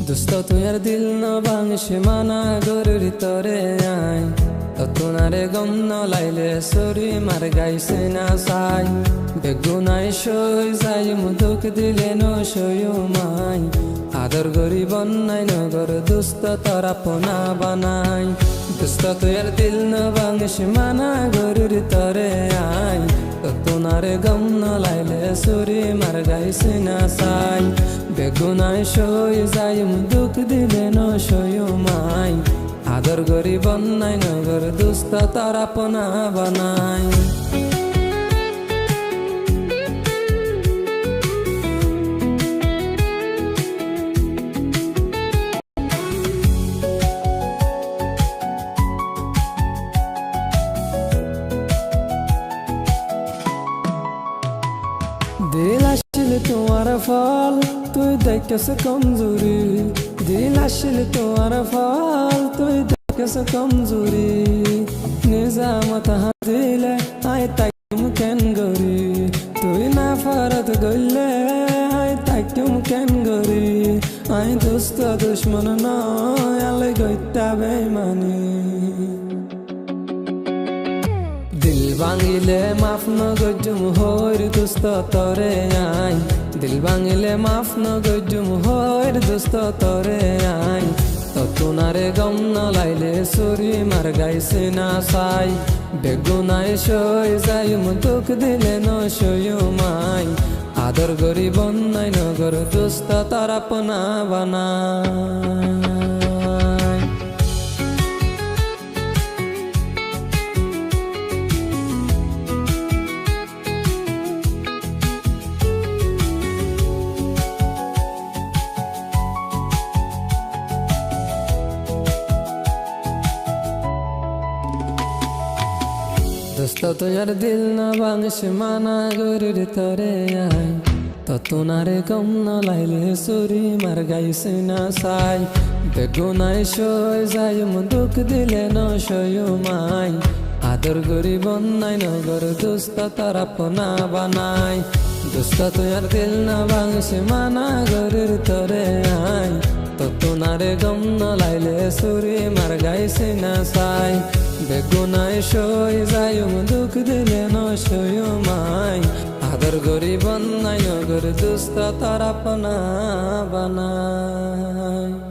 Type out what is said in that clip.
দুস্ত তুই আর দিল না ভাঙছে মানা গরুর তরে আই তোমারে গম ন লাইলে সরি মার গাইছে না সাই বেগুনাই সই যাই মুদুক দিলে ন সয়ু মাই আদর গরি বন্যাই নগর দুস্ত তরা পোনা বানাই দুস্ত তুই আর দিল না ভাঙছে মানা গরুর তরে আই তোমারে গম ন লাইলে সরি মার গাইছে না সাই বেগুনাই সই যাই মুদুক দিলে ন সয়ু মাই আদর গরি বন্যাই নগর দুস্ত তারা পোনা বানাই দিল আসলে তোমার ফল তুই দেখেছ কমজোরি দিল আসলে তোমার ফল তুই দেখেছ কমজোরি নিজামত হাতিলে আই তাইম কেন গরি তুই না ফরত গইলে আই তাইম কেন গরি আই দোস্ত দুশ্মন নয় আলে গইতা বেমানি দিল ভাঙিলে মাফ নগজুম হইর দুস্ত তরে আই দিল ভাঙিলে মাফ নগজুম হইর দুস্ত তরে আই তোমারে গম ন লাইলে সুরি মার গাইছে না সাই বেগুনাই সই যাই মুদুক দিলে ন সয়ু মাই আদর গরি বন্যাই নগর দুস্ত তারা পোনা বানাই দোস্ত তোর দিল না ভাঙছে মানা গরুর তরে আই তোমারে গম ন লাইলে সুরি মার গাইছে না সাই বেগুনাই সই যাই মুদুক দিলে ন সয়ু মাই আদর গরি বন্যাই নগর দুস্ত তারা পোনা বানাই দোস্ত তোর দিল না ভাঙছে মানা গরুর তরে আই তোমারে গম ন লাইলে সুরি মার গাইছে না সাই বেগুনাই সই যাই মুদুক দিলে ন সয়ু মাই আদর গরি বন্যাই নগর দুস্ত তারা পোনা বানাই।